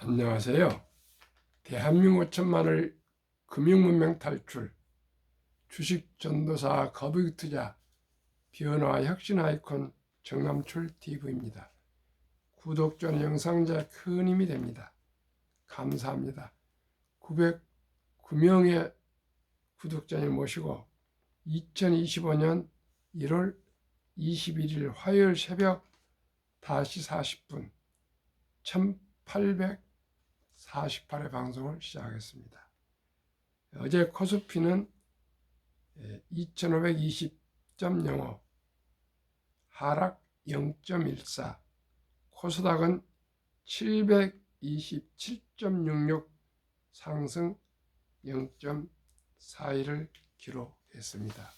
안녕하세요. 대한민국 5천만을 금융문명 탈출, 주식 전도사 거북이 투자, 변화 혁신 아이콘 정남출 TV입니다. 구독자는 영상자에 큰 힘이 됩니다. 감사합니다. 909명의 구독자님 모시고 2025년 1월 21일 화요일 새벽 5시 40분 1848회 방송을 시작하겠습니다. 어제 코스피는 2520.05 하락 0.14, 코스닥은 727.66 상승 0.41을 기록했습니다.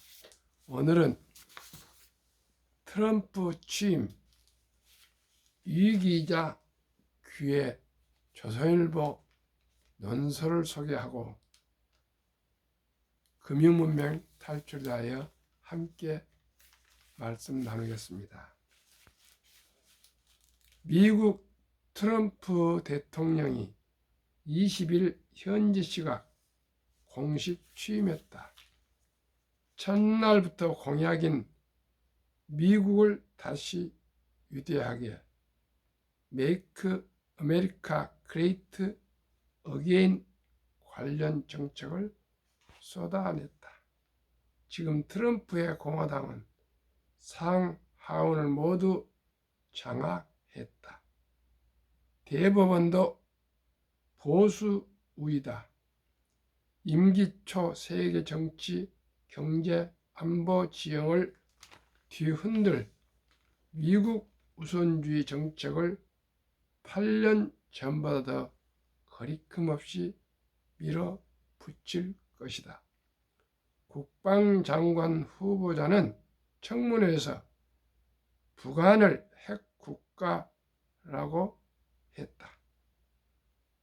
오늘은 트럼프 취임 위기이자 기회 조선일보 논설을 소개하고 금융문명 탈출에 대하여 함께 말씀 나누겠습니다. 미국 트럼프 대통령이 20일 현지 시각 공식 취임했다. 첫날부터 공약인 미국을 다시 위대하게 메이크 아메리카 그레이트 어게인 관련 정책을 쏟아냈다. 지금 트럼프의 공화당은 상하원을 모두 장악했다. 대법원도 보수 우위다. 임기 초 세계 정치, 경제, 안보 지형을 뒤흔들 미국 우선주의 정책을 8년 전보다 더 거리낌 없이 밀어붙일 것이다. 국방장관 후보자는 청문회에서 북한을 핵국가라고 했다.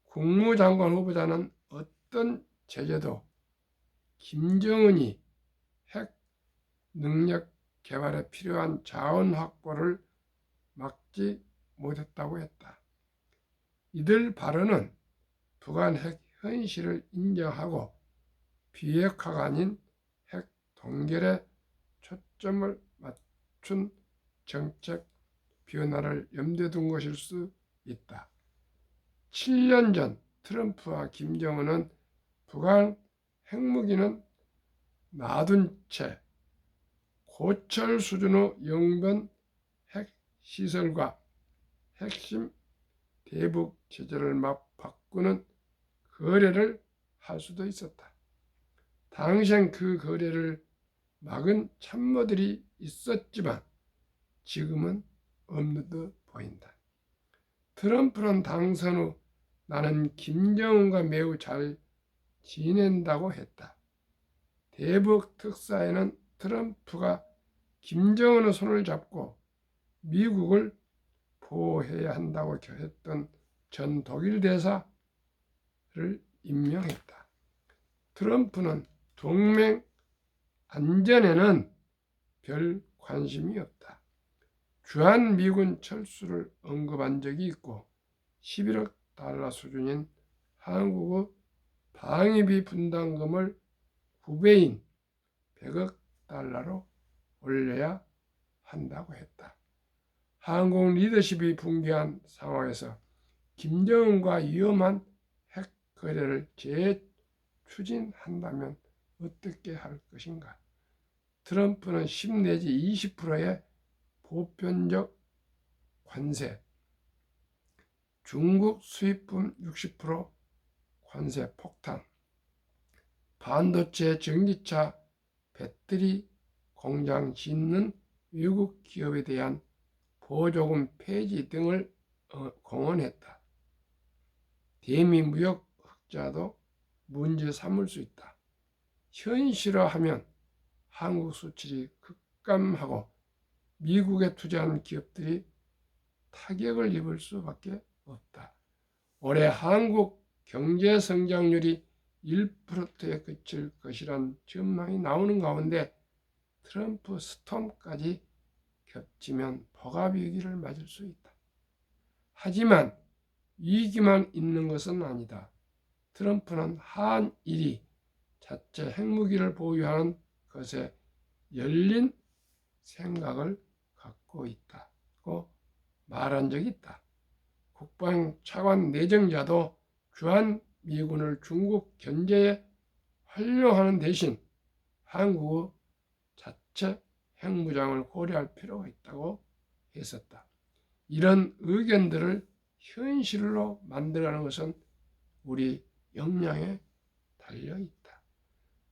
국무장관 후보자는 어떤 제재도 김정은이 핵 능력 개발에 필요한 자원 확보를 막지 못했다고 했다. 이들 발언은 북한 핵 현실을 인정하고 비핵화가 아닌 핵 동결에 초점을 맞춘 정책 변화를 염두에 둔 것일 수 있다. 7년 전 트럼프와 김정은은 북한 핵무기는 놔둔 채 고철 수준의 영변 핵시설과 핵심 대북 체제를 막 바꾸는 거래를 할 수도 있었다. 당시엔 그 거래를 막은 참모들이 있었지만 지금은 없는 듯 보인다. 트럼프는 당선 후 나는 김정은과 매우 잘 지낸다고 했다. 대북 특사에는 트럼프가 김정은의 손을 잡고 미국을 보호해야 한다고 했던 전 독일 대사를 임명했다. 트럼프는 동맹 안전에는 별 관심이 없다. 주한 미군 철수를 언급한 적이 있고 11억 달러 수준인 한국의 방위비 분담금을 9배인 100억 달러로 올려야 한다고 했다. 한국 리더십이 붕괴한 상황에서 김정은과 위험한 핵 거래를 재추진한다면 어떻게 할 것인가? 트럼프는 10 내지 20%의 보편적 관세, 중국 수입품 60% 관세 폭탄, 반도체, 전기차, 배터리 공장 짓는 외국 기업에 대한 보조금 폐지 등을 공언했다. 대미 무역 흑자도 문제 삼을 수 있다. 현실화하면 한국 수출이 급감하고 미국에 투자한 기업들이 타격을 입을 수밖에 없다. 올해 한국 경제 성장률이 1%에 그칠 것이란 전망이 나오는 가운데 트럼프 스톰까지 겹치면 복합 위기를 맞을 수 있다. 하지만 위기만 있는 것은 아니다. 트럼프는 한일이 자체 핵무기를 보유하는 것에 열린 생각을 갖고 있다고 말한 적이 있다. 국방차관 내정자도 주한 미군을 중국 견제에 활용하는 대신 한국의 자체 핵무장을 고려할 필요가 있다고 했었다. 이런 의견들을 현실로 만들어가는 것은 우리 역량에 달려있다.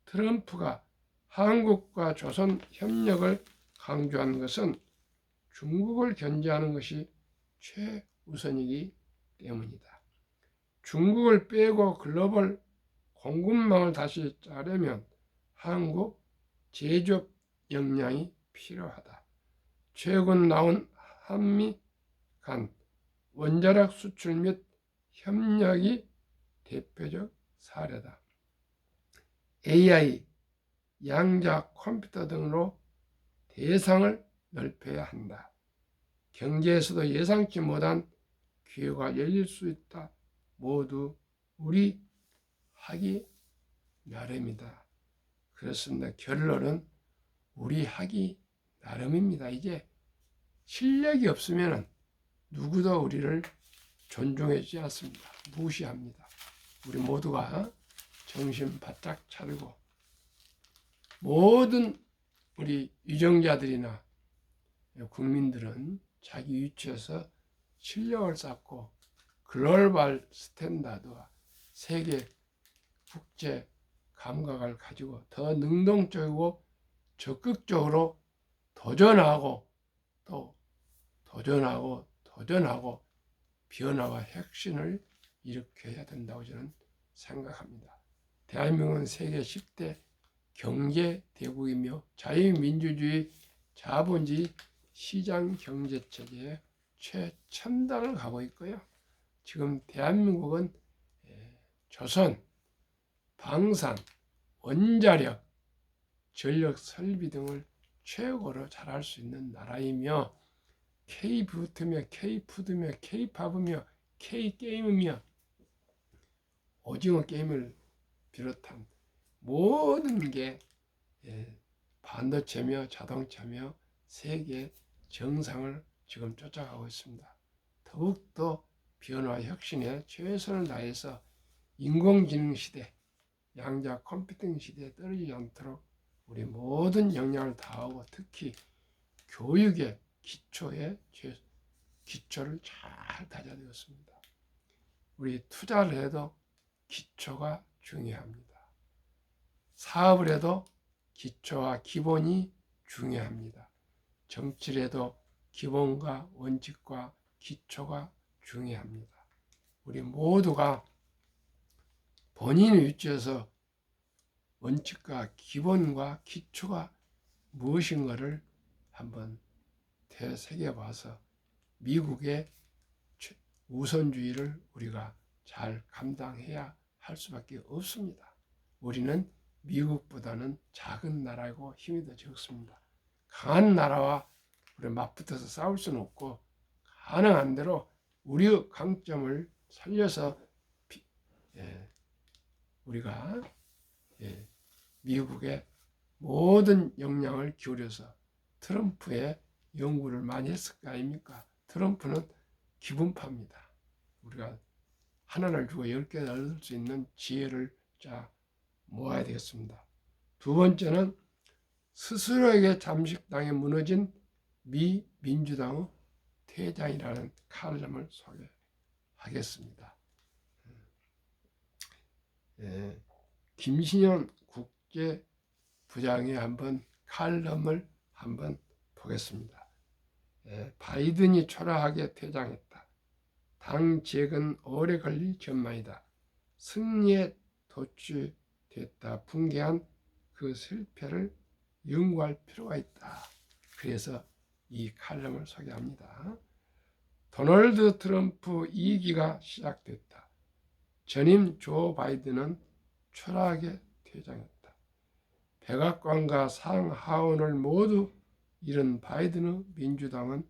트럼프가 한국과 조선 협력을 강조한 것은 중국을 견제하는 것이 최우선이기 때문이다. 중국을 빼고 글로벌 공급망을 다시 짜려면 한국 제조업 역량이 필요하다. 최근 나온 한미 간 원자력 수출 및 협력이 대표적 사례다. AI, 양자 컴퓨터 등으로 대상을 넓혀야 한다. 경제에서도 예상치 못한 기회가 열릴 수 있다. 모두 우리 하기 나름이다. 그렇습니다. 결론은 우리 하기 나름입니다. 이제 실력이 없으면 누구도 우리를 존중해주지 않습니다. 무시합니다. 우리 모두가 정신 바짝 차리고 모든 우리 유정자들이나 국민들은 자기 위치에서 실력을 쌓고 글로벌 스탠다드와 세계 국제 감각을 가지고 더 능동적이고 적극적으로 도전하고 또 도전하고 변화와 혁신을 일으켜야 된다고 저는 생각합니다. 대한민국은 세계 10대 경제 대국이며 자유민주주의 자본주의 시장 경제 체제의 최첨단을 가고 있고요. 지금 대한민국은 조선, 방산, 원자력, 전력 설비 등을 최고로 잘할 수 있는 나라이며 K뷰티며 K푸드며 K팝이며 K게임이며 오징어 게임을 비롯한 모든 게 반도체며 자동차며 세계 정상을 지금 쫓아가고 있습니다. 더욱더 변화 혁신에 최선을 다해서 인공지능 시대, 양자 컴퓨팅 시대에 떨어지지 않도록 우리 모든 역량을 다하고 특히 교육의 기초를 잘 다져야되었습니다. 우리 투자를 해도 기초가 중요합니다. 사업을 해도 기초와 기본이 중요합니다. 정치를 해도 기본과 원칙과 기초가 중요합니다. 우리 모두가 본인의 위치에서 원칙과 기본과 기초가 무엇인가를 한번 되새겨봐서 미국의 우선주의를 우리가 잘 감당해야 할 수밖에 없습니다. 우리는 미국보다는 작은 나라이고 힘이 더 적습니다. 강한 나라와 우리 맞붙어서 싸울 수는 없고 가능한 대로 우리의 강점을 살려서 우리가 미국의 모든 역량을 기울여서 트럼프의 연구를 많이 했을 거 아닙니까? 트럼프는 기분파입니다. 우리가 하나를 주고 10개를 얻을 수 있는 지혜를 모아야 되겠습니다. 두 번째는 스스로에게 잠식당해 무너진 미 민주당의 퇴장이라는 칼럼을 소개하겠습니다. 김신영 국제부장의 한번 칼럼을 한번 보겠습니다. 바이든이 초라하게 퇴장했다. 당 재건 오래 걸릴 전망이다. 승리에 도취됐다. 붕괴한 그 실패를 연구할 필요가 있다. 그래서 이 칼럼을 소개합니다. 도널드 트럼프 2기가 시작됐다. 전임 조 바이든은 초라하게 퇴장했다. 백악관과 상하원을 모두 잃은 바이든의 민주당은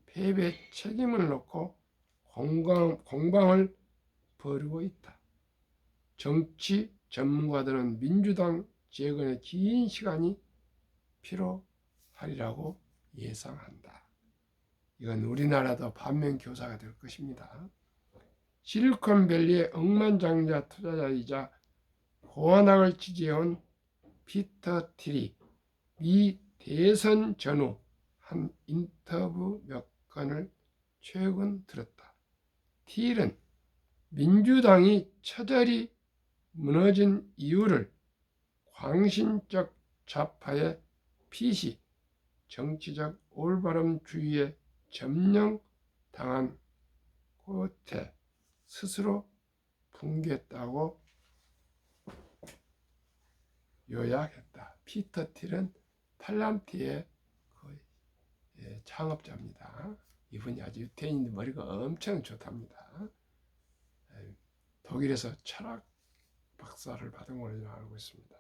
패배 책임을 놓고 공방을 벌이고 있다. 정치 전문가들은 민주당 재건에 긴 시간이 필요하리라고 예상한다. 이건 우리나라도 반면교사가 될 것입니다. 실리콘밸리의 억만장자 투자자이자 고환학을 지지해온 피터 틸이 미 대선 전후 한 인터뷰 몇 건을 최근 들었다. 틸은 민주당이 처절히 무너진 이유를 광신적 좌파의 핏이 정치적 올바름주의에 점령당한 끝에 스스로 붕괴했다고 요약했다. 피터 틸은 팔란티의 창업자입니다. 이분이 아주 유태인인데 머리가 엄청 좋답니다. 독일에서 철학 박사를 받은 걸로 알고 있습니다.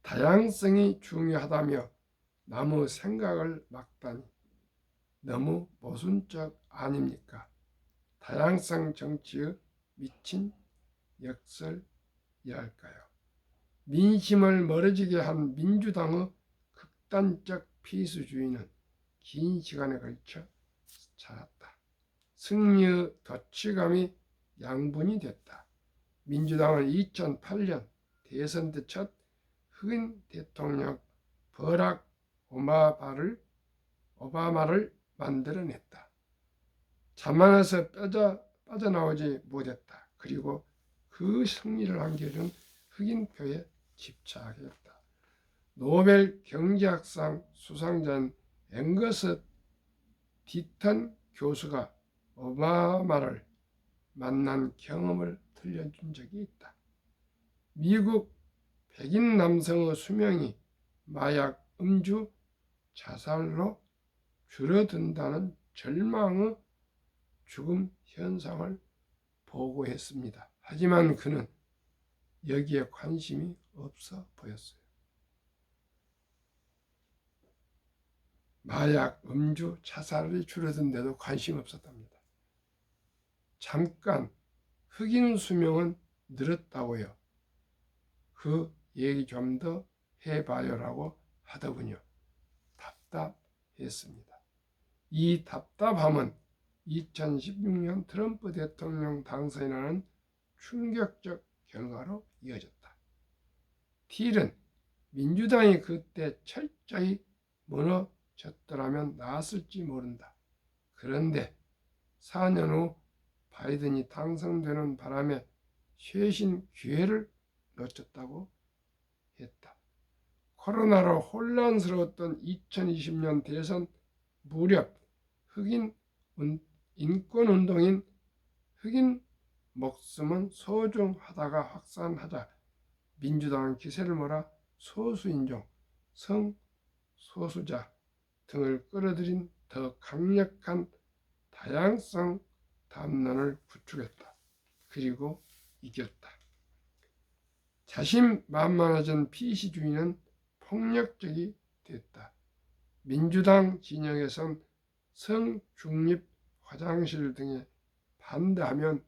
다양성이 중요하다며 남의 생각을 막다니 너무 모순적 아닙니까? 다양성 정치의 미친 역설이랄까요? 민심을 멀어지게 한 민주당의 극단적 피수주의는 긴 시간에 걸쳐 자랐다. 승리의 덕취감이 양분이 됐다. 민주당은 2008년 대선 때 첫 흑인 대통령 버락 오바마를 만들어냈다. 자만해서 빠져나오지 못했다. 그리고 그 승리를 안겨준 흑인표에 집착했다. 노벨 경제학상 수상자인 앵거스 디턴 교수가 오바마를 만난 경험을 들려준 적이 있다. 미국 백인 남성의 수명이 마약, 음주, 자살로 줄어든다는 절망의 죽음 현상을 보고했습니다. 하지만 그는 여기에 관심이 없어 보였어요. 마약, 음주, 자살이 줄어든데도 관심이 없었답니다. 잠깐 흑인 수명은 늘었다고요. 그 얘기 좀 더 해봐요라고 하더군요. 답답했습니다. 이 답답함은 2016년 트럼프 대통령 당선이라는 충격적 결과로 이어졌다. 틸은 민주당이 그때 철저히 무너졌더라면 나았을지 모른다. 그런데 4년 후 바이든이 당선되는 바람에 쇄신 기회를 놓쳤다고 했다. 코로나로 혼란스러웠던 2020년 대선 무렵 흑인 인권운동인 흑인 목숨은 소중하다가 확산하자 민주당은 기세를 몰아 소수인종, 성소수자 등을 끌어들인 더 강력한 다양성 담론을 구축했다. 그리고 이겼다. 자신만만해진 피시주의는 폭력적이 됐다. 민주당 진영에선 성중립 화장실 등에 반대하면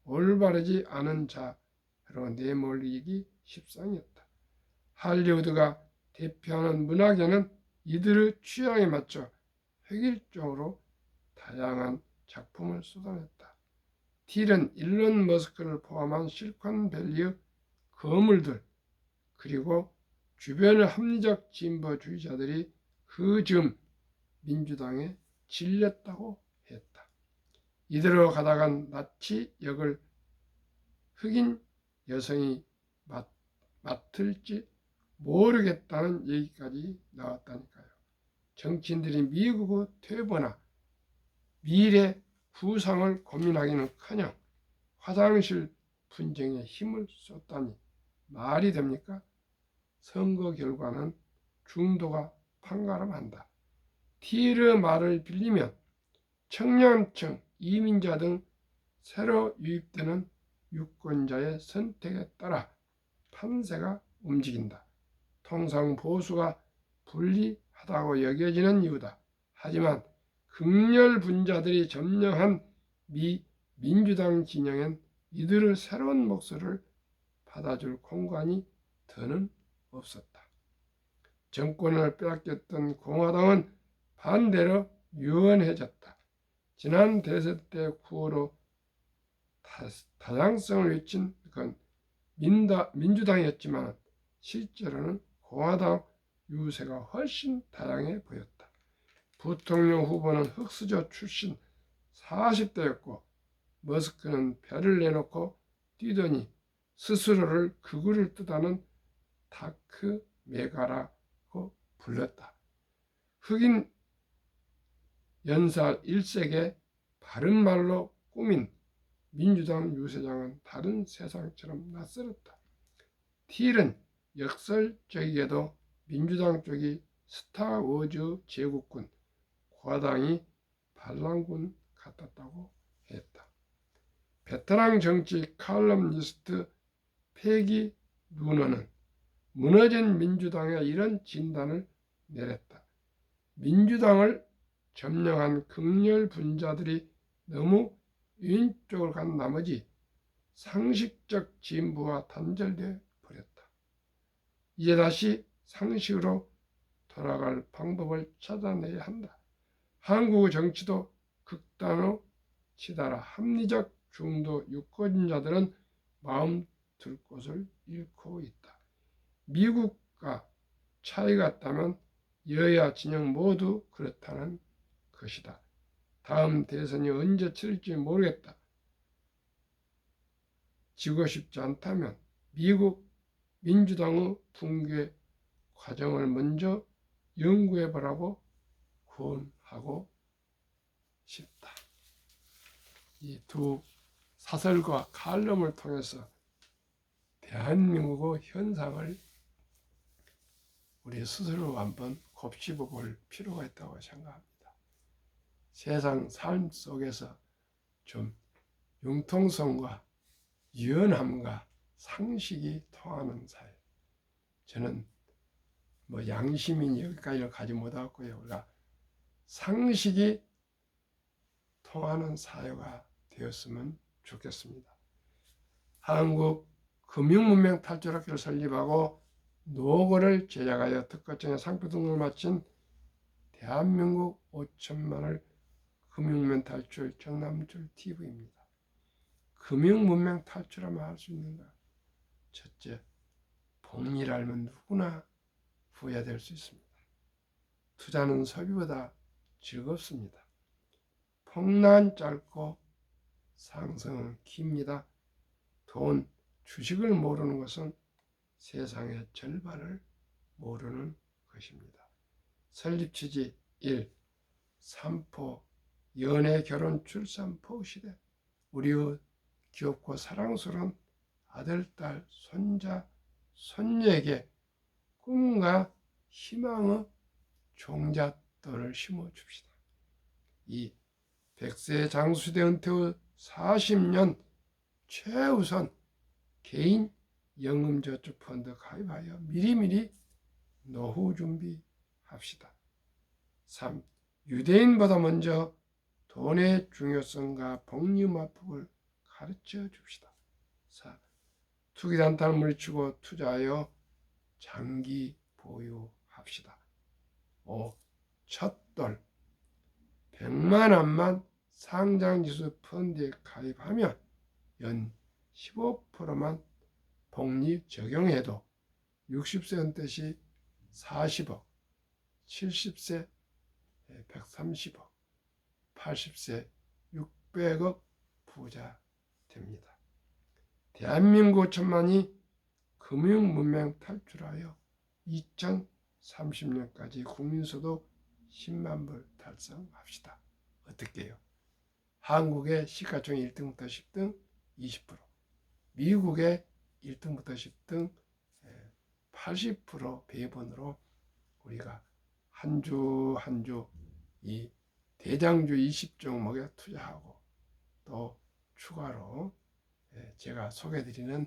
올바르지 않은 자로 내몰리기 십상이었다. 할리우드가 대표하는 문화계는 이들의 취향에 맞춰 획일적으로 다양한 작품을 쏟아냈다. 틸은 일론 머스크를 포함한 실리콘밸리의 거물들 그리고 주변의 합리적 진보주의자들이 그 즈음 민주당에 질렸다고 했다. 이대로 가다간 나치 역을 흑인 여성이 맡을지 모르겠다는 얘기까지 나왔다니까요. 정치인들이 미국의 퇴보나 미래 후상을 고민하기는커녕 화장실 분쟁에 힘을 쏟다니 말이 됩니까? 선거 결과는 중도가 판가름한다. 틸의 말을 빌리면 청년층, 이민자 등 새로 유입되는 유권자의 선택에 따라 판세가 움직인다. 통상 보수가 불리하다고 여겨지는 이유다. 하지만 극렬분자들이 점령한 민주당 진영엔 이들의 새로운 목소리를 받아줄 공간이 더는 없었다. 정권을 빼앗겼던 공화당은 반대로 유연해졌다. 지난 대선 때 구호로 다양성을 외친 건 민주당이었지만 실제로는 공화당 유세가 훨씬 다양해 보였다. 부통령 후보는 흑수저 출신 40대였고 머스크는 배를 내놓고 뛰더니 스스로를 극우를 뜻하는 다크 메가라고 불렀다. 흑인 연사 1세계 바른말로 꾸민 민주당 유세장은 다른 세상처럼 낯설었다. 틸은 역설적이게도 민주당 쪽이 스타워즈 제국군, 공화당이 반란군 같았다고 했다. 베테랑 정치 칼럼니스트 패기 루너는 무너진 민주당에 이런 진단을 내렸다. 민주당을 점령한 극렬 분자들이 너무 왼쪽으로 간 나머지 상식적 진부와 단절돼 버렸다. 이제 다시 상식으로 돌아갈 방법을 찾아내야 한다. 한국 정치도 극단으로 치달아 합리적 중도 유권자들은 마음 둘 곳을 잃고 있다. 미국과 차이가 있다면 여야 진영 모두 그렇다는 것이다. 다음 대선이 언제 치를지 모르겠다. 지고 싶지 않다면 미국 민주당의 붕괴 과정을 먼저 연구해보라고 권하고 싶다. 이 두 사설과 칼럼을 통해서 대한민국의 현상을 우리 스스로 한번 곱씹어 볼 필요가 있다고 생각합니다. 세상 삶 속에서 좀 융통성과 유연함과 상식이 통하는 사회. 저는 양심인 여기까지는 가지 못하고요. 우리가 상식이 통하는 사회가 되었으면 좋겠습니다. 한국 금융문명 탈출학교를 설립하고 노고를 제작하여 특허청에 상표 등록을 마친 대한민국 5천만을 금융문명 탈출 정남줄 TV입니다. 금융문명 탈출하면 할 수 있는가? 첫째, 복리를 알면 누구나 부자 될 수 있습니다. 투자는 소비보다 즐겁습니다. 폭락은 짧고 상승은 깁니다. 돈, 주식을 모르는 것은 세상의 절반을 모르는 것입니다. 설립 취지 1. 삼포, 연애, 결혼, 출산, 포시대. 우리의 귀엽고 사랑스러운 아들, 딸, 손자, 손녀에게 꿈과 희망의 종잣돌을 심어줍시다. 2. 100세 장수대 은퇴 후 40년 최우선 개인 연금저축펀드 가입하여 미리미리 노후 준비합시다. 3. 유대인보다 먼저 돈의 중요성과 복리마법을 가르쳐 줍시다. 4. 투기단타를 물리치고 투자하여 장기 보유합시다. 5. 첫돌 100만 원만 상장지수 펀드에 가입하면 연 15%만 복리 적용해도 60세 은퇴 시 40억, 70세 130억, 80세 600억 부자 됩니다. 대한민국 5천만이 금융문명 탈출하여 2030년까지 국민소득 10만 불 달성합시다. 어떻게 해요? 한국의 시가총액 1등부터 10등 20%, 미국의 1등부터 10등 80% 배분으로 우리가 한 주 한 주 이 대장주 20종목에 투자하고 또 추가로 제가 소개해드리는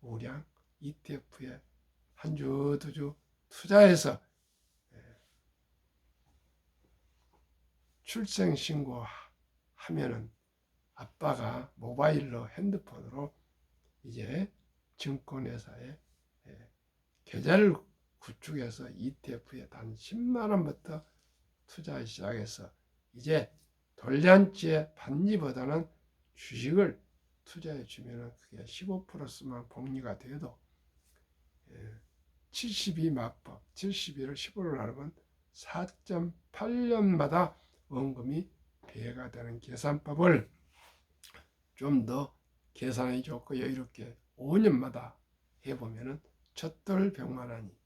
우량 ETF에 한 주 두 주 투자해서 출생신고 하면은 아빠가 모바일로 핸드폰으로 이제 증권회사에 계좌를 구축해서 ETF에 단 10만 원부터 투자하기 시작해서 이제 돌잔치의 반지보다는 주식을 투자해 주면은 그게 15%만 복리가 돼도 72마법 72를 15로 나누면 4.8년마다 원금이 배가 되는 계산법을 좀 더 계산이 좋고 여유롭게 5년마다 해보면은 첫돌 100만 원이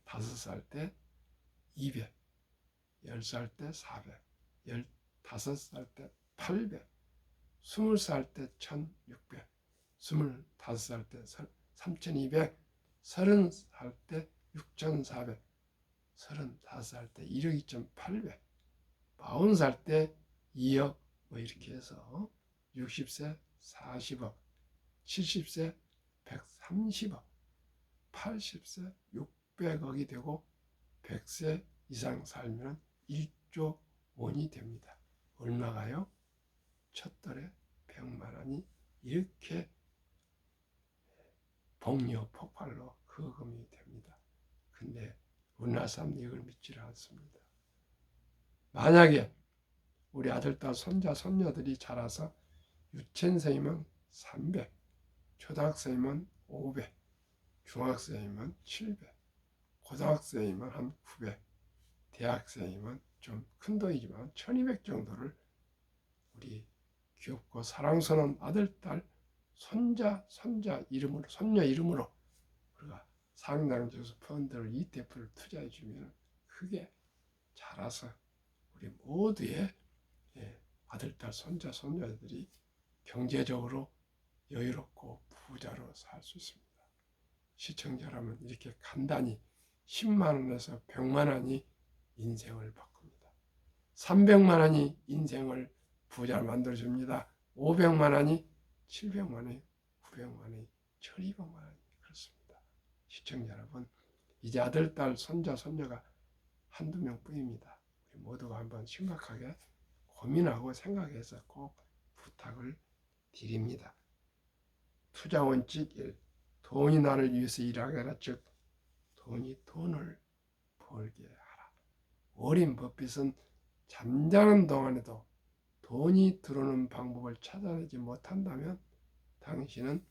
5살 때 200, 10살 때 400, 15살 때 800, 20살 때 1600, 25살 때 3200, 30살 때 6400, 35살 때 1억 2800, 40살 때 2억 뭐 이렇게 해서 60세 40억, 70세 130억, 80세 600억이 되고 100세 이상 살면 1조 원이 됩니다. 얼마가요? 첫돌에 100만 원이 이렇게 복리후 폭발로 거금이 됩니다. 근데 우리나라 사람들이 이걸 믿지를 않습니다. 만약에 우리 아들, 딸, 손자, 손녀들이 자라서 유치원생이면 300, 초등학생이면 500, 중학생이면 700, 고등학생이면 한 900, 대학생이면 좀 큰 돈이지만 1200 정도를 우리 귀엽고 사랑스러운 아들, 딸, 손자, 이름으로, 손녀 이름으로 우리가 상당적으로 펀드를 ETF를 투자해 주면 크게 자라서 우리 모두의 아들, 딸, 손자, 손녀들이 경제적으로 여유롭고 부자로 살 수 있습니다. 시청자라면 이렇게 간단히 10만 원에서 100만 원이 인생을 바꿉니다. 300만 원이 인생을 부자를 만들어줍니다. 500만 원이 700만 원이 900만 원이 1200만 원이 그렇습니다. 시청자 여러분, 이제 아들, 딸, 손자, 손녀가 한두 명뿐입니다. 우리 모두가 한번 심각하게 고민하고 생각해서 꼭 부탁을 드립니다. 투자 원칙 1. 돈이 나를 위해서 일하게 하라. 즉 돈이 돈을 벌게 하라. 워렌 버핏은 잠자는 동안에도 돈이 들어오는 방법을 찾아내지 못한다면 당신은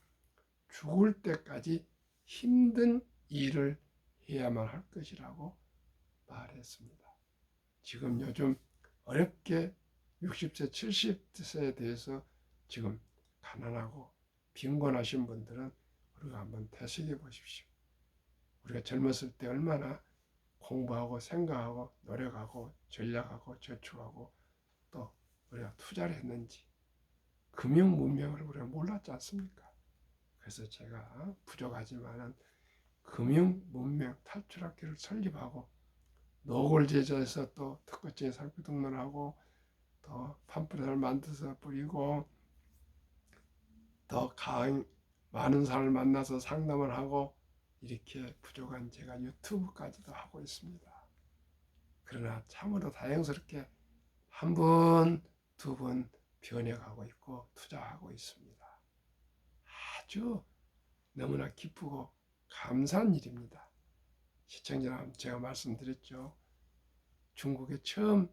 죽을 때까지 힘든 일을 해야만 할 것이라고 말했습니다. 지금 요즘 어렵게 60세, 70세에 대해서 지금 가난하고 빈곤하신 분들은 우리가 한번 되새겨 보십시오. 우리가 젊었을 때 얼마나 공부하고 생각하고 노력하고 전략하고 저축하고 또 우리가 투자를 했는지 금융 문명을 우리가 몰랐지 않습니까? 그래서 제가 부족하지만은 금융 문명 탈출학교를 설립하고 노골제조에서 또 특허증에 상표 등록하고 또 팜플렛을 만들어서 뿌리고 더 많은 사람을 만나서 상담을 하고 이렇게 부족한 제가 유튜브까지도 하고 있습니다. 그러나 참으로 다행스럽게 한 번, 두 번 변해가고 있고 투자하고 있습니다. 아주 너무나 기쁘고 감사한 일입니다. 시청자 여러분, 제가 말씀드렸죠. 중국에 처음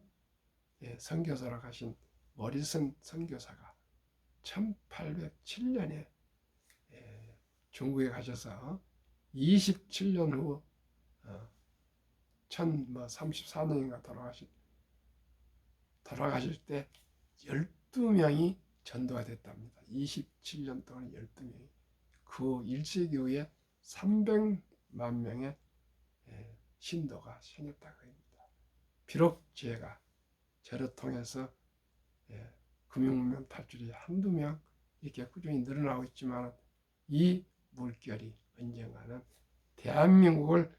선교사로 가신 모리슨 선교사가 1807년에 중국에 가셔서 27년 후 1034년인가 돌아가실 때 12명이 전도가 됐답니다. 27년 동안 12명이. 그 1세기 후에 300만 명의 신도가 생겼다고 합니다. 비록 제가 저를 통해서 금융문명 탈출이 한두 명 이렇게 꾸준히 늘어나고 있지만 이 물결이 언젠가는 대한민국을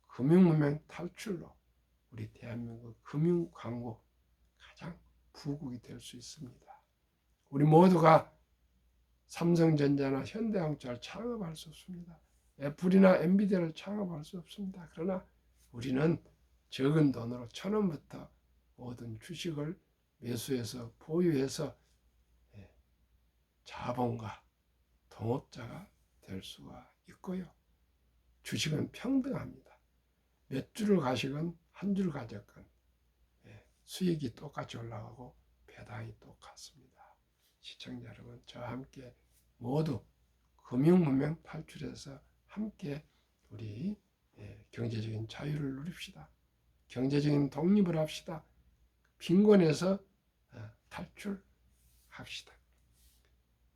금융문명 탈출로 우리 대한민국 금융강국 가장 부국이 될 수 있습니다. 우리 모두가 삼성전자나 현대항공을 창업할 수 없습니다. 애플이나 엔비디아를 창업할 수 없습니다. 그러나 우리는 적은 돈으로 1,000원부터 모든 주식을 매수해서 보유해서 자본가, 동업자가 될 수가 있고요. 주식은 평등합니다. 몇 주를 가시건 한 주를 가졌건 수익이 똑같이 올라가고 배당이 똑같습니다. 시청자 여러분, 저와 함께 모두 금융문명 탈출해서 함께 우리 경제적인 자유를 누립시다. 경제적인 독립을 합시다. 빈곤에서 탈출합시다.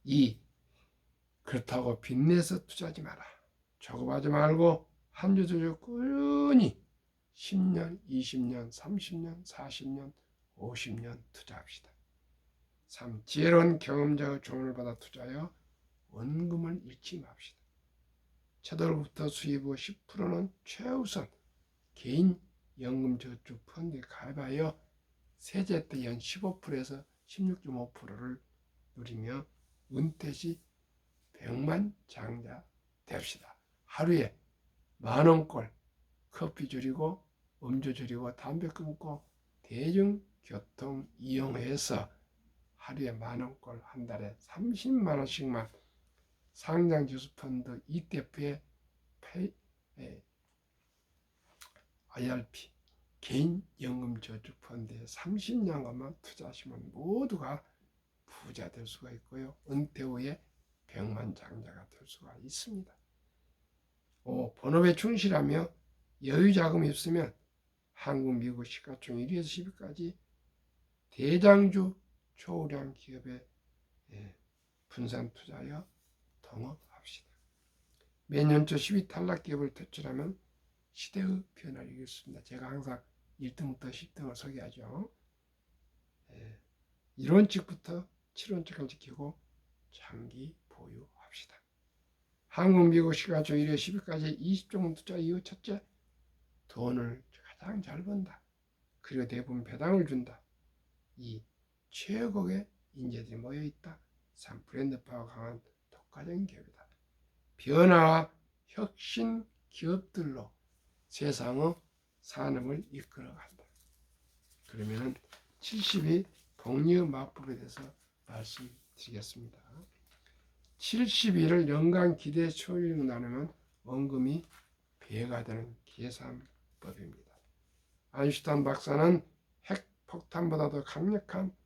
2. 그렇다고 빚내서 투자하지 마라. 조급하지 말고 한 주 두 주 꾸준히 10년, 20년, 30년, 40년, 50년 투자합시다. 3. 지혜로운 경험자의 조언을 받아 투자하여 원금을 잃지 맙시다. 첫월부터 수입 후 10%는 최우선 개인 연금저축 펀드에 가입하여 세제 때 연 15%에서 16.5%를 누리며 은퇴 시 백만장자 됩시다. 하루에 10,000원꼴 커피 줄이고 음주 줄이고 담배 끊고 대중교통 이용해서 하루에 10,000원꼴 한 달에 30만 원씩만 상장지수 펀드 ETF에 IRP 개인 연금 저축 펀드에 30년간만 투자하시면 모두가 부자 될 수가 있고요. 은퇴 후에 백만장자가 될 수가 있습니다. 5. 본업에 충실하며 여유 자금이 있으면 한국, 미국 시가총 1위에서 10위까지 대장주 초우량 기업에 분산 투자하여 동업합시다. 매년 초 10위 탈락 기업을 퇴출하면 시대의 변화를 이루겠습니다. 제가 항상 1등부터 10등을 소개하죠. 1원칙부터 7원칙을 지키고 장기 보유합시다. 한국, 미국 시가총 1위 10위까지 20종목 투자 이후 첫째, 돈을 가장 잘 번다. 그리고 대부분 배당을 준다. 2. 최고의 인재들이 모여있다. 3. 브랜드 파워가 강한 독과적인 기업이다. 변화와 혁신 기업들로 세상의 산업을 이끌어간다. 그러면 70위 복리의 마법에 대해서 말씀드리겠습니다. 70위를 연간 기대 초율로 나누면 원금이 배가 되는 계산법입니다. 아인슈타인 박사는 핵폭탄보다도 강력한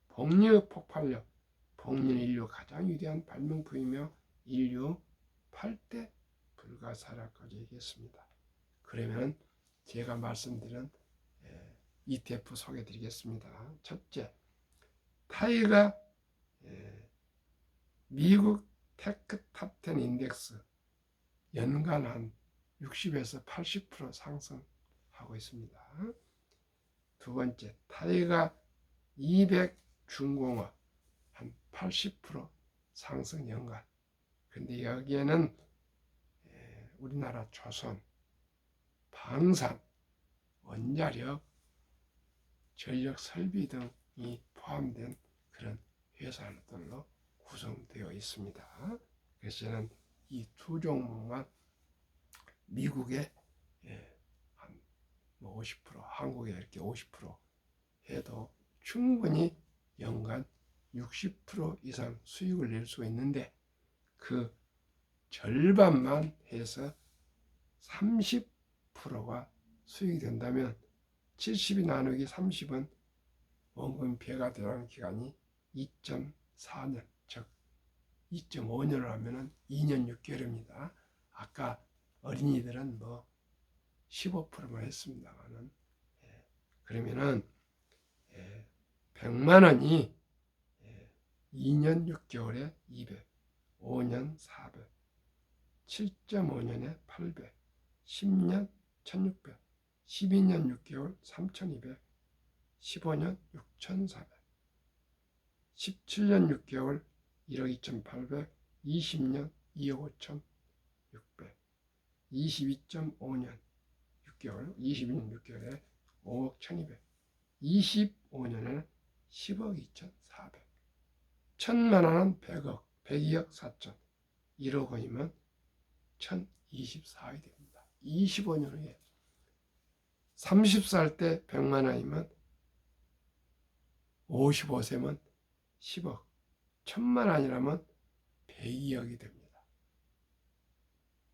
복리의 폭발력, 복리는 인류 가장 위대한 발명품이며 인류 8대 불가사라고 얘기했습니다. 그러면 제가 말씀드린 ETF 소개해드리겠습니다. 첫째, 타이가 미국 테크 탑10 인덱스 연간 한 60에서 80% 상승하고 있습니다. 두 번째, 타이가 200 중공업 한 80% 상승 연간. 근데 여기에는 우리나라 조선, 방산, 원자력, 전력 설비 등이 포함된 그런 회사들로 구성되어 있습니다. 그래서 저는 이 두 종목만 미국에 한 50%, 한국에 이렇게 50% 해도 충분히 연간 60% 이상 수익을 낼 수 있는데 그 절반만 해서 30%가 수익이 된다면 70이 나누기 30은 원금 배가 되는 기간이 2.4년, 즉 2.5년을 하면 2년 6개월입니다. 아까 어린이들은 15%만 했습니다만은 그러면은 100만 원이 2년 6개월에 200, 5년 400, 7.5년에 800, 10년 1600, 12년 6개월 3200, 15년 6400, 17년 6개월 1억 2800, 20년 2억 5600, 22.5년 6개월, 22년 6개월에 5억 1200, 25년에는 10억 2400, 1000만 원은 100억, 102억 4천, 1억 원이면 1024억이 됩니다. 25년 후에 30살 때 100만 원이면 55세면 10억, 1000만 원이라면 102억이 됩니다.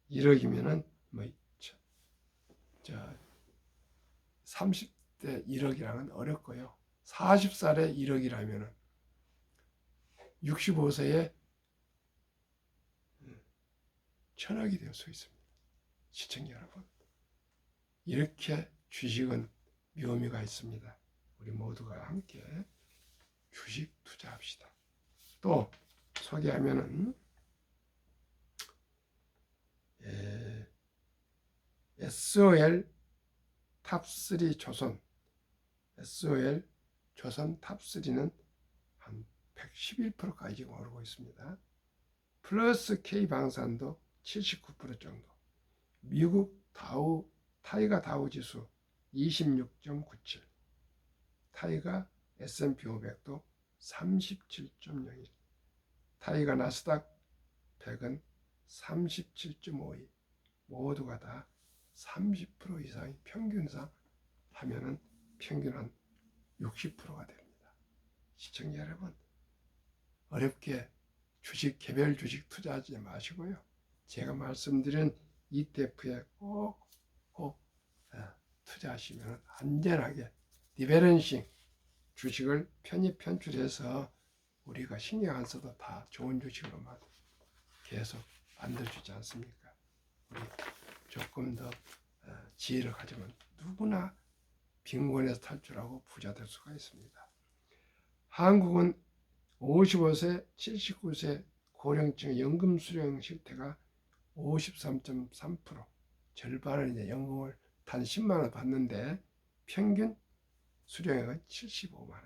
1억이면은 뭐 30대 1억이랑은 어렵고요. 40살에 1억이라면은 65세에 1000억이 될 수 있습니다. 시청자 여러분, 이렇게 주식은 묘미가 있습니다. 우리 모두가 함께 주식 투자합시다. 또 소개하면은 SOL 탑3 조선, SOL 조선 탑3는 한 111%까지 오르고 있습니다. 플러스 K방산도 79% 정도, 미국 타이가 다우 지수 26.97, 타이가 S&P 500도 37.01, 타이가 나스닥 100은 37.52, 모두가 다 30% 이상이 평균상 하면은 평균 한 60%가 됩니다. 시청자 여러분, 어렵게 개별 주식 투자하지 마시고요. 제가 말씀드린 ETF에 꼭 투자하시면 안전하게 리밸런싱 주식을 편입 편출해서 우리가 신경 안 써도 다 좋은 주식으로만 계속 만들어주지 않습니까? 우리 조금 더 지혜를 가지면 누구나 빈곤에서 탈출하고 부자 될 수가 있습니다. 한국은 55세, 79세 고령층 연금 수령 실태가 53.3%, 절반은 이제 연금을 단 10만 원 받는데 평균 수령액은 75만 원.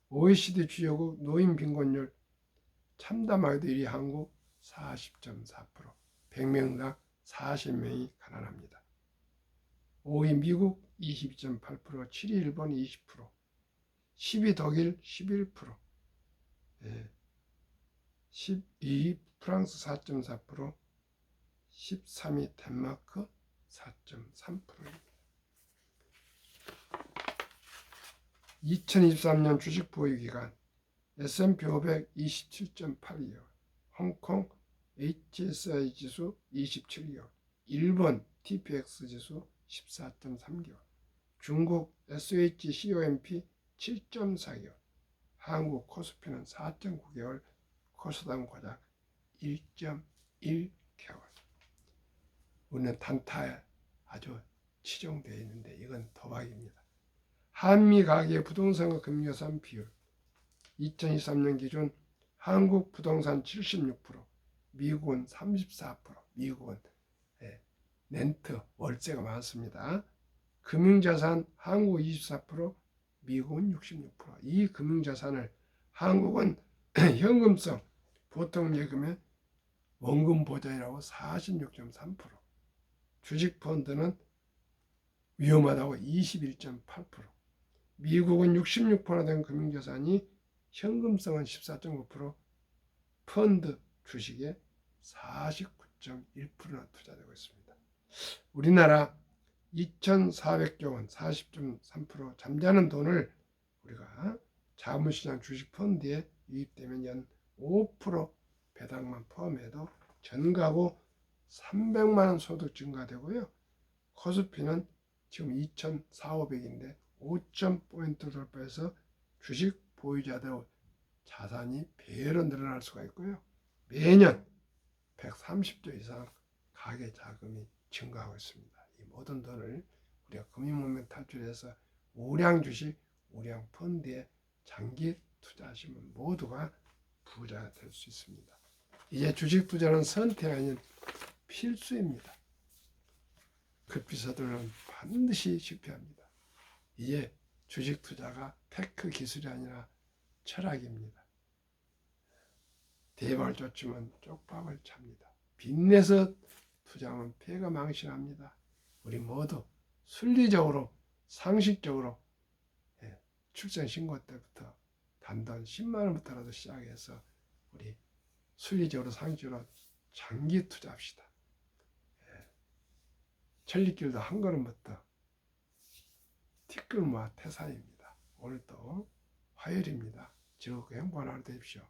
OECD 주요국 노인 빈곤율 참담하게도 1위 한국 40.4%, 100명당 40명이 가난합니다. 5위 미국 22.8%, 7위 일본 20%, 10위 독일 11%, 12위 프랑스 4.4%, 13위 덴마크 4.3%입니다. 2023년 주식 보유기간 S&P 500 27.8개월, 홍콩 HSI 지수 27개월, 일본 TPX 지수 14.3개월, 중국 SHCOMP 7.4개월, 한국 코스피는 4.9개월, 코스닥 고작 1.1개월. 우리는 단타에 아주 치중되어 있는데 이건 도박입니다. 한미 가계 부동산과 금융자산 비율 2023년 기준 한국 부동산 76%, 미국은 34%, 미국은 렌트, 월세가 많습니다. 금융자산 한국 24%, 미국은 66%. 이 금융자산을 한국은 현금성, 보통 예금의 원금 보장이라고 46.3%, 주식펀드는 위험하다고 21.8%, 미국은 66% 된 금융자산이 현금성은 14.9%, 펀드 주식에 49.1%나 투자되고 있습니다. 우리나라 2,400조 원, 40.3% 잠자는 돈을 우리가 자본시장 주식펀드에 유입되면 연 5% 배당만 포함해도 전가구 300만 원 소득 증가되고요. 코스피는 지금 2,400~500인데 5.포인트 돌파해서 주식 보유자들 자산이 배로 늘어날 수가 있고요. 매년 130조 이상 가계 자금이 증가하고 있습니다. 이 모든 돈을 우리가 금융문명 탈출해서 우량 주식, 우량 펀드에 장기 투자하시면 모두가 부자가 될 수 있습니다. 이제 주식 투자는 선택이 아닌 필수입니다. 급비서들은 반드시 실패합니다. 이제 주식 투자가 테크 기술이 아니라 철학입니다. 대박을 쫓으면 쪽박을 찹니다. 빚내서 투자하면 폐가 망신합니다. 우리 모두 순리적으로 상식적으로 출생신고 때부터 단돈 10만 원부터라도 시작해서 우리 순리적으로 상식적으로 장기 투자합시다. 천리길도 한 걸음부터 티끌모아 태산입니다. 오늘도 화요일입니다. 즐겁고 행복한 하루 되십시오.